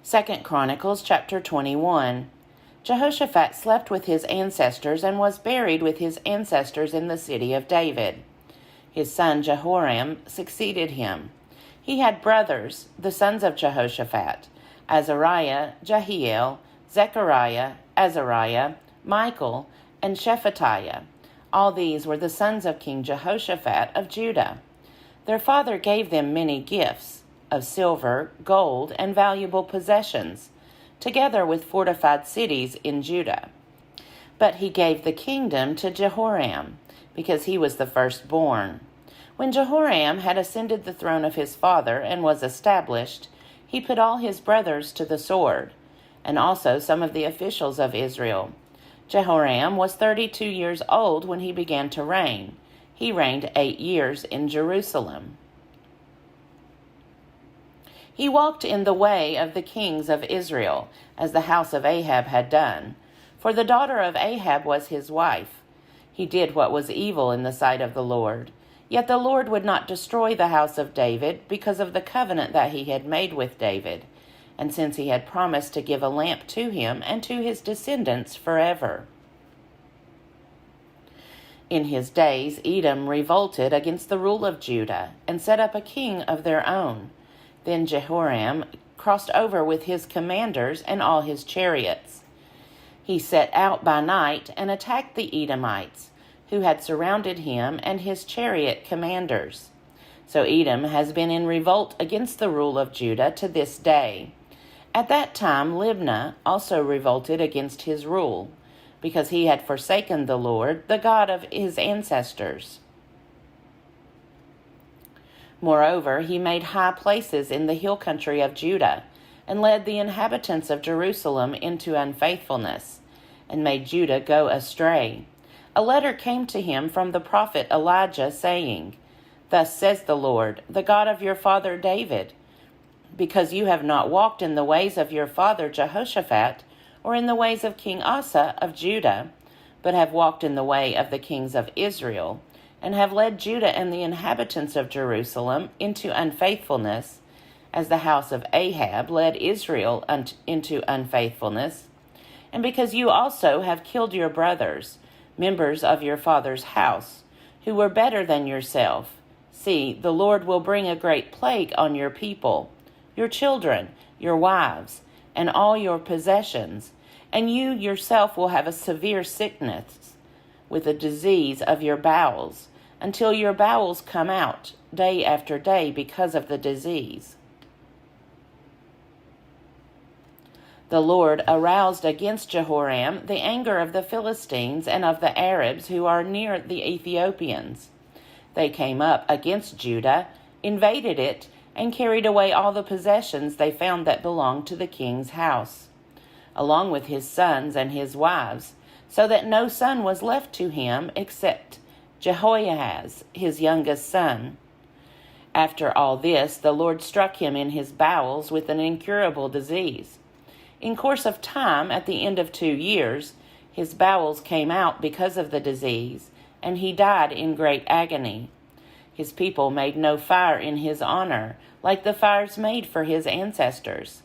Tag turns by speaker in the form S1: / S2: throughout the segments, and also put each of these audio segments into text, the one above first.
S1: 2 Chronicles chapter 21. Jehoshaphat slept with his ancestors and was buried with his ancestors in the city of David. His son Jehoram succeeded him. He had brothers, the sons of Jehoshaphat: Azariah, Jehiel, Zechariah, Azariah, Michael, and Shephatiah. All these were the sons of King Jehoshaphat of Judah. Their father gave them many gifts of silver, gold, and valuable possessions, together with fortified cities in Judah. But he gave the kingdom to Jehoram, because he was the firstborn. When Jehoram had ascended the throne of his father and was established, he put all his brothers to the sword, and also some of the officials of Israel. Jehoram was 32 years old when he began to reign. He reigned 8 years in Jerusalem. He walked in the way of the kings of Israel, as the house of Ahab had done, for the daughter of Ahab was his wife. He did what was evil in the sight of the Lord. Yet the Lord would not destroy the house of David because of the covenant that he had made with David, and since he had promised to give a lamp to him and to his descendants forever. In his days, Edom revolted against the rule of Judah and set up a king of their own. Then Jehoram crossed over with his commanders and all his chariots. He set out by night and attacked the Edomites, who had surrounded him and his chariot commanders. So Edom has been in revolt against the rule of Judah to this day. At that time Libnah also revolted against his rule, because he had forsaken the Lord, the God of his ancestors. Moreover, he made high places in the hill country of Judah, and led the inhabitants of Jerusalem into unfaithfulness, and made Judah go astray. A letter came to him from the prophet Elijah, saying, "Thus says the Lord, the God of your father David, because you have not walked in the ways of your father Jehoshaphat, or in the ways of King Asa of Judah, but have walked in the way of the kings of Israel, and have led Judah and the inhabitants of Jerusalem into unfaithfulness, as the house of Ahab led Israel into unfaithfulness, and because you also have killed your brothers, members of your father's house, who were better than yourself. See, the Lord will bring a great plague on your people, your children, your wives, and all your possessions, and you yourself will have a severe sickness with a disease of your bowels, until your bowels come out day after day because of the disease." The Lord aroused against Jehoram the anger of the Philistines and of the Arabs who are near the Ethiopians. They came up against Judah, invaded it, and carried away all the possessions they found that belonged to the king's house, along with his sons and his wives, so that no son was left to him except Jehoahaz, his youngest son. After all this, the Lord struck him in his bowels with an incurable disease. In course of time, at the end of 2 years, his bowels came out because of the disease, and he died in great agony. His people made no fire in his honor, like the fires made for his ancestors.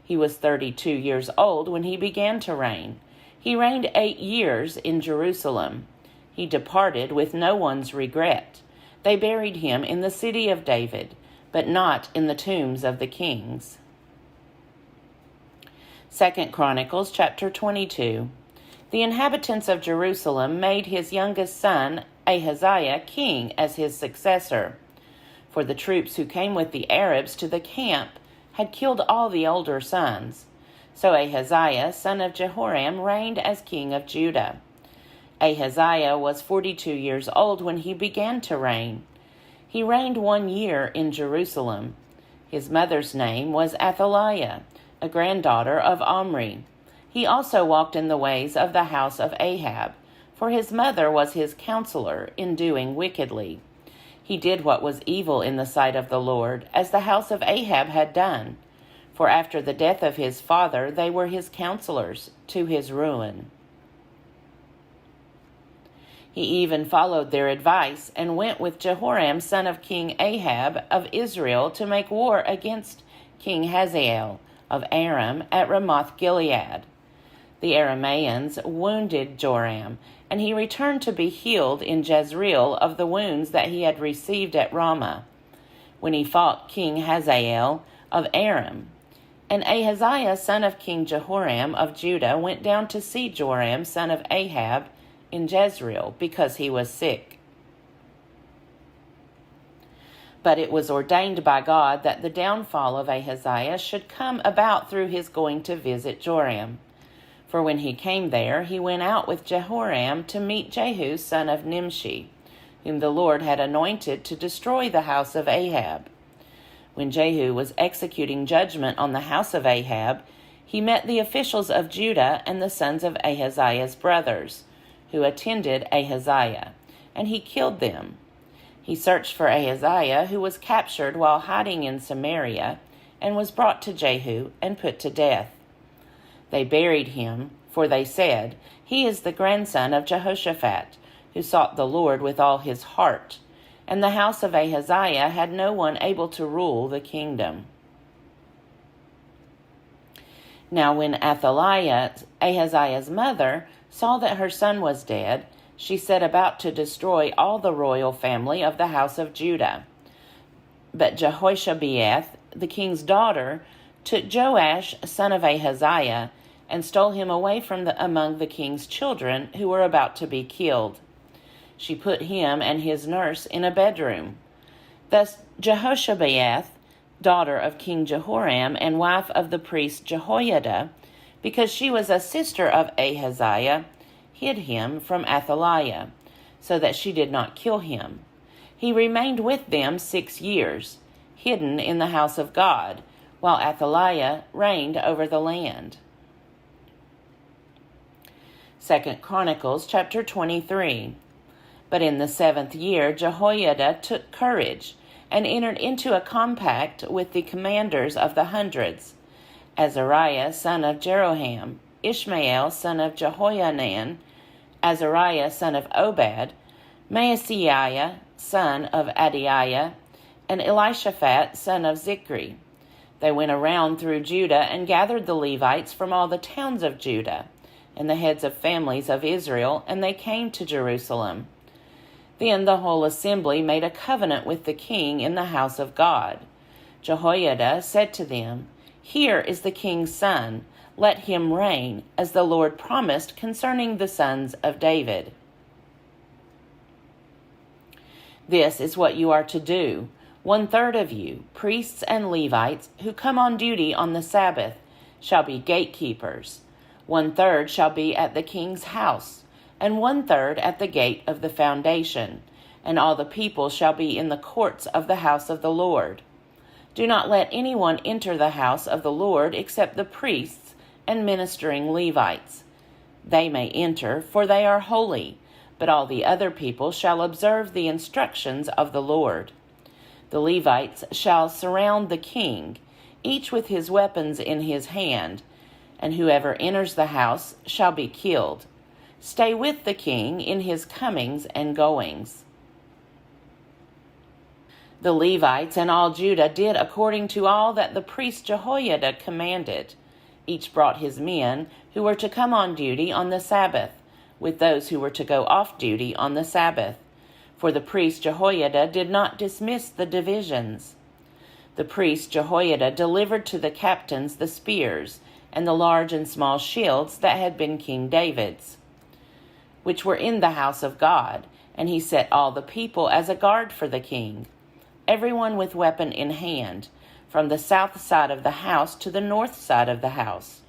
S1: He was 32 years old when he began to reign. He reigned 8 years in Jerusalem. He departed with no one's regret. They buried him in the city of David, but not in the tombs of the kings. 2 Chronicles chapter 22. The inhabitants of Jerusalem made his youngest son, Ahaziah, king as his successor. For the troops who came with the Arabs to the camp had killed all the older sons. So Ahaziah, son of Jehoram, reigned as king of Judah. Ahaziah was 42 years old when he began to reign. He reigned 1 year in Jerusalem. His mother's name was Athaliah, a granddaughter of Omri. He also walked in the ways of the house of Ahab, for his mother was his counselor in doing wickedly. He did what was evil in the sight of the Lord, as the house of Ahab had done. For after the death of his father, they were his counselors, to his ruin. He even followed their advice and went with Jehoram, son of King Ahab of Israel, to make war against King Hazael, of Aram at Ramoth Gilead. The Arameans wounded Joram, and he returned to be healed in Jezreel of the wounds that he had received at Ramah, when he fought King Hazael of Aram. And Ahaziah son of King Jehoram of Judah went down to see Joram son of Ahab in Jezreel, because he was sick. But it was ordained by God that the downfall of Ahaziah should come about through his going to visit Joram. For when he came there, he went out with Jehoram to meet Jehu son of Nimshi, whom the Lord had anointed to destroy the house of Ahab. When Jehu was executing judgment on the house of Ahab, he met the officials of Judah and the sons of Ahaziah's brothers, who attended Ahaziah, and he killed them. He searched for Ahaziah, who was captured while hiding in Samaria, and was brought to Jehu and put to death. They buried him, for they said, "He is the grandson of Jehoshaphat, who sought the Lord with all his heart." And the house of Ahaziah had no one able to rule the kingdom. Now when Athaliah, Ahaziah's mother, saw that her son was dead, she set about to destroy all the royal family of the house of Judah. But Jehoshabeath, the king's daughter, took Joash, son of Ahaziah, and stole him away from among the king's children who were about to be killed. She put him and his nurse in a bedroom. Thus Jehoshabeath, daughter of King Jehoram and wife of the priest Jehoiada, because she was a sister of Ahaziah, hid him from Athaliah, so that she did not kill him. He remained with them 6 years, hidden in the house of God, while Athaliah reigned over the land. 2 Chronicles chapter 23. But in the 7th year Jehoiada took courage, and entered into a compact with the commanders of the hundreds, Azariah son of Jeroham, Ishmael son of Jehohanan, Azariah son of Obed, Maaseiah son of Adiah, and Elishaphat son of Zichri. They went around through Judah and gathered the Levites from all the towns of Judah, and the heads of families of Israel, and they came to Jerusalem. Then the whole assembly made a covenant with the king in the house of God. Jehoiada said to them, "Here is the king's son. Let him reign, as the Lord promised concerning the sons of David. This is what you are to do. 1/3 of you, priests and Levites, who come on duty on the Sabbath, shall be gatekeepers. 1/3 shall be at the king's house, and 1/3 at the gate of the foundation, and all the people shall be in the courts of the house of the Lord. Do not let anyone enter the house of the Lord except the priests and ministering Levites. They may enter, for they are holy, but all the other people shall observe the instructions of the Lord. The Levites shall surround the king, each with his weapons in his hand, and whoever enters the house shall be killed. Stay with the king in his comings and goings." The Levites and all Judah did according to all that the priest Jehoiada commanded. Each brought his men who were to come on duty on the Sabbath, with those who were to go off duty on the Sabbath. For the priest Jehoiada did not dismiss the divisions. The priest Jehoiada delivered to the captains the spears and the large and small shields that had been King David's, which were in the house of God, and he set all the people as a guard for the king, everyone with weapon in hand, from the south side of the house to the north side of the house,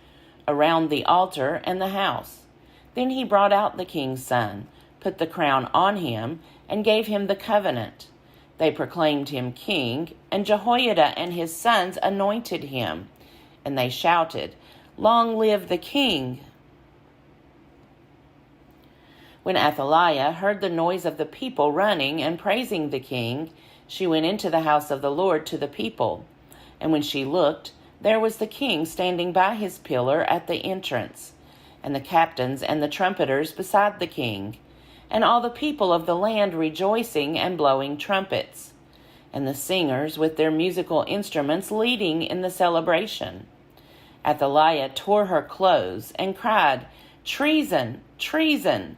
S1: around the altar and the house. Then he brought out the king's son, put the crown on him, and gave him the covenant. They proclaimed him king, and Jehoiada and his sons anointed him, and they shouted, "Long live the king!" When Athaliah heard the noise of the people running and praising the king, she went into the house of the Lord to the people. And when she looked, there was the king standing by his pillar at the entrance, and the captains and the trumpeters beside the king, and all the people of the land rejoicing and blowing trumpets, and the singers with their musical instruments leading in the celebration. Athaliah tore her clothes and cried, "Treason! Treason!"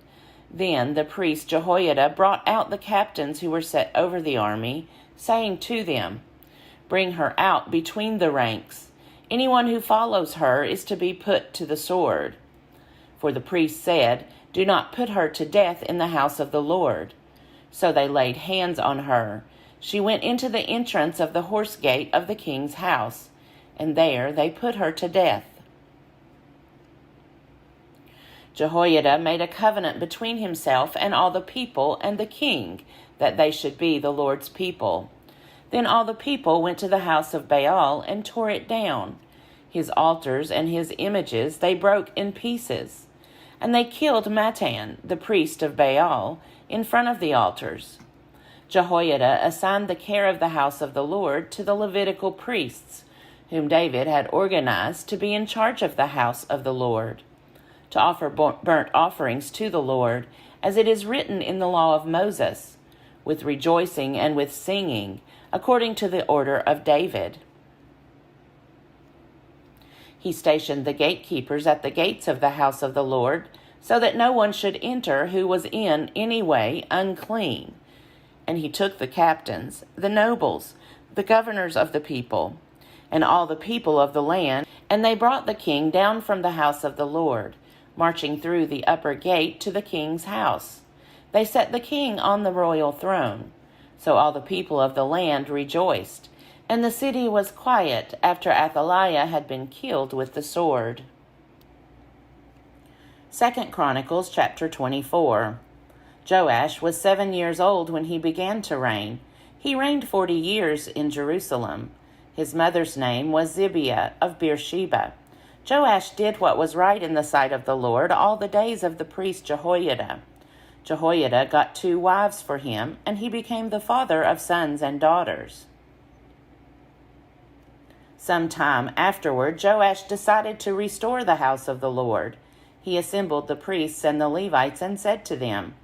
S1: Then the priest Jehoiada brought out the captains who were set over the army, saying to them, "Bring her out between the ranks. Anyone who follows her is to be put to the sword." For the priest said, "Do not put her to death in the house of the Lord." So they laid hands on her. She went into the entrance of the horse gate of the king's house, and there they put her to death. Jehoiada made a covenant between himself and all the people and the king, that they should be the Lord's people. Then all the people went to the house of Baal and tore it down. His altars and his images they broke in pieces. And they killed Mattan, the priest of Baal, in front of the altars. Jehoiada assigned the care of the house of the Lord to the Levitical priests, whom David had organized to be in charge of the house of the Lord, to offer burnt offerings to the Lord, as it is written in the law of Moses, with rejoicing and with singing, according to the order of David. He stationed the gatekeepers at the gates of the house of the Lord, so that no one should enter who was in any way unclean. And he took the captains, the nobles, the governors of the people, and all the people of the land, and they brought the king down from the house of the Lord, marching through the upper gate to the king's house. They set the king on the royal throne. So all the people of the land rejoiced, and the city was quiet after Athaliah had been killed with the sword. 2 Chronicles chapter 24. Joash was 7 years old when he began to reign. He reigned 40 years in Jerusalem. His mother's name was Zibiah of Beersheba. Joash did what was right in the sight of the Lord all the days of the priest Jehoiada. Jehoiada got 2 wives for him, and he became the father of sons and daughters. Some time afterward, Joash decided to restore the house of the Lord. He assembled the priests and the Levites and said to them,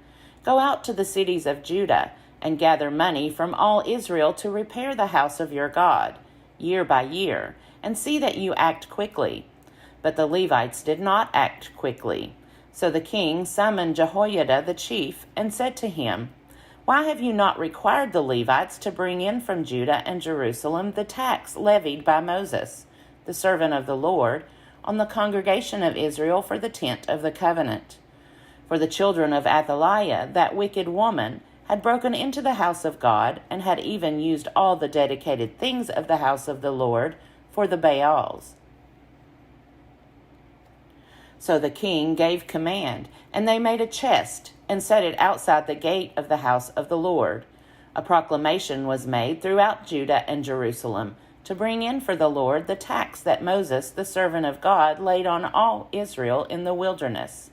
S1: "Go out to the cities of Judah and gather money from all Israel to repair the house of your God, year by year, and see that you act quickly." But the Levites did not act quickly. So the king summoned Jehoiada the chief and said to him, "Why have you not required the Levites to bring in from Judah and Jerusalem the tax levied by Moses, the servant of the Lord, on the congregation of Israel for the tent of the covenant?" For the children of Athaliah, that wicked woman, had broken into the house of God and had even used all the dedicated things of the house of the Lord for the Baals. So the king gave command, and they made a chest and set it outside the gate of the house of the Lord. A proclamation was made throughout Judah and Jerusalem to bring in for the Lord the tax that Moses, the servant of God, laid on all Israel in the wilderness.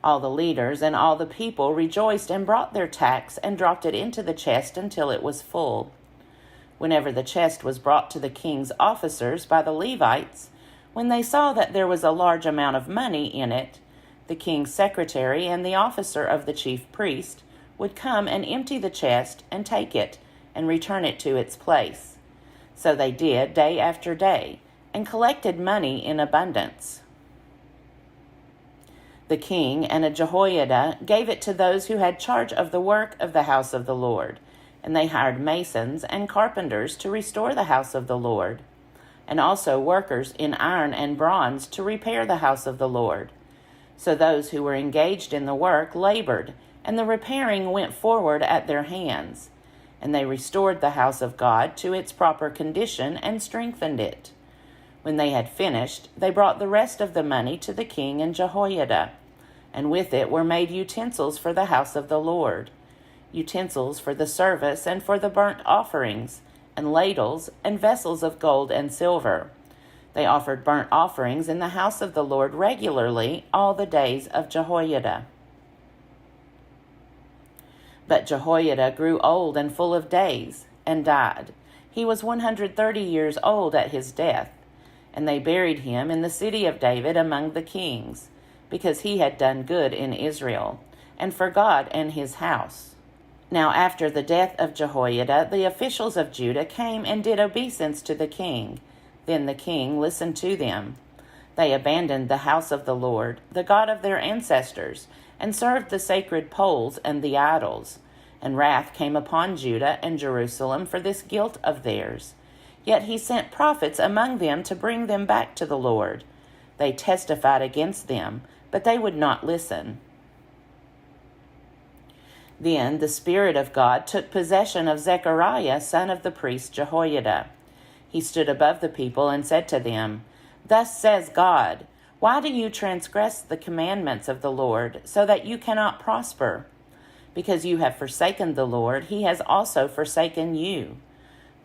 S1: All the leaders and all the people rejoiced and brought their tax and dropped it into the chest until it was full. Whenever the chest was brought to the king's officers by the Levites, when they saw that there was a large amount of money in it, the king's secretary and the officer of the chief priest would come and empty the chest and take it and return it to its place. So they did day after day and collected money in abundance. The king and Jehoiada gave it to those who had charge of the work of the house of the Lord, and they hired masons and carpenters to restore the house of the Lord, and also workers in iron and bronze to repair the house of the Lord. So those who were engaged in the work labored, and the repairing went forward at their hands. And they restored the house of God to its proper condition and strengthened it. When they had finished, they brought the rest of the money to the king and Jehoiada, and with it were made utensils for the house of the Lord, utensils for the service and for the burnt offerings, and ladles and vessels of gold and silver. They offered burnt offerings in the house of the Lord regularly all the days of Jehoiada. But Jehoiada grew old and full of days, and died. He was 130 years old at his death, and they buried him in the city of David among the kings, because he had done good in Israel, and for God and his house. Now after the death of Jehoiada, the officials of Judah came and did obeisance to the king. Then the king listened to them. They abandoned the house of the Lord, the God of their ancestors, and served the sacred poles and the idols. And wrath came upon Judah and Jerusalem for this guilt of theirs. Yet he sent prophets among them to bring them back to the Lord. They testified against them, but they would not listen. Then the Spirit of God took possession of Zechariah, son of the priest Jehoiada. He stood above the people and said to them, "Thus says God, why do you transgress the commandments of the Lord, so that you cannot prosper? Because you have forsaken the Lord, he has also forsaken you."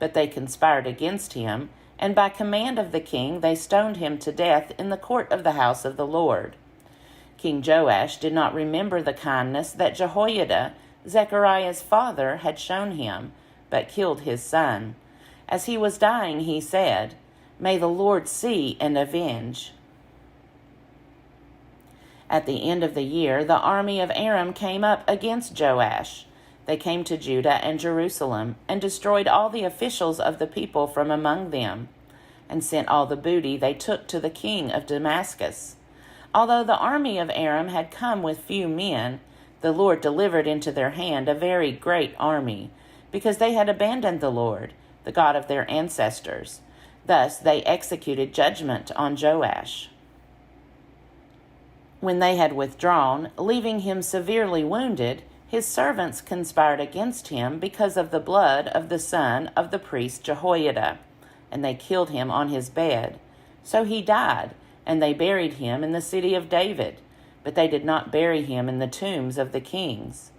S1: But they conspired against him, and by command of the king they stoned him to death in the court of the house of the Lord. King Joash did not remember the kindness that Jehoiada, Zechariah's father, had shown him, but killed his son. As he was dying, he said, "May the Lord see and avenge." At the end of the year, the army of Aram came up against Joash. They came to Judah and Jerusalem, and destroyed all the officials of the people from among them, and sent all the booty they took to the king of Damascus. Although the army of Aram had come with few men, the Lord delivered into their hand a very great army, because they had abandoned the Lord, the God of their ancestors. Thus they executed judgment on Joash. When they had withdrawn, leaving him severely wounded, his servants conspired against him because of the blood of the son of the priest Jehoiada, and they killed him on his bed. So he died, and they buried him in the city of David, but they did not bury him in the tombs of the kings.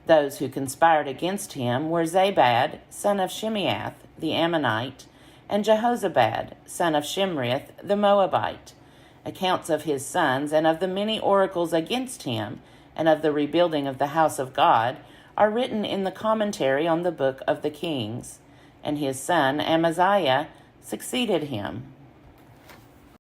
S1: Those who conspired against him were Zabad, son of Shimeath, the Ammonite, and Jehozabad, son of Shimrith, the Moabite. Accounts of his sons and of the many oracles against him and of the rebuilding of the house of God are written in the commentary on the book of the Kings. And his son Amaziah succeeded him.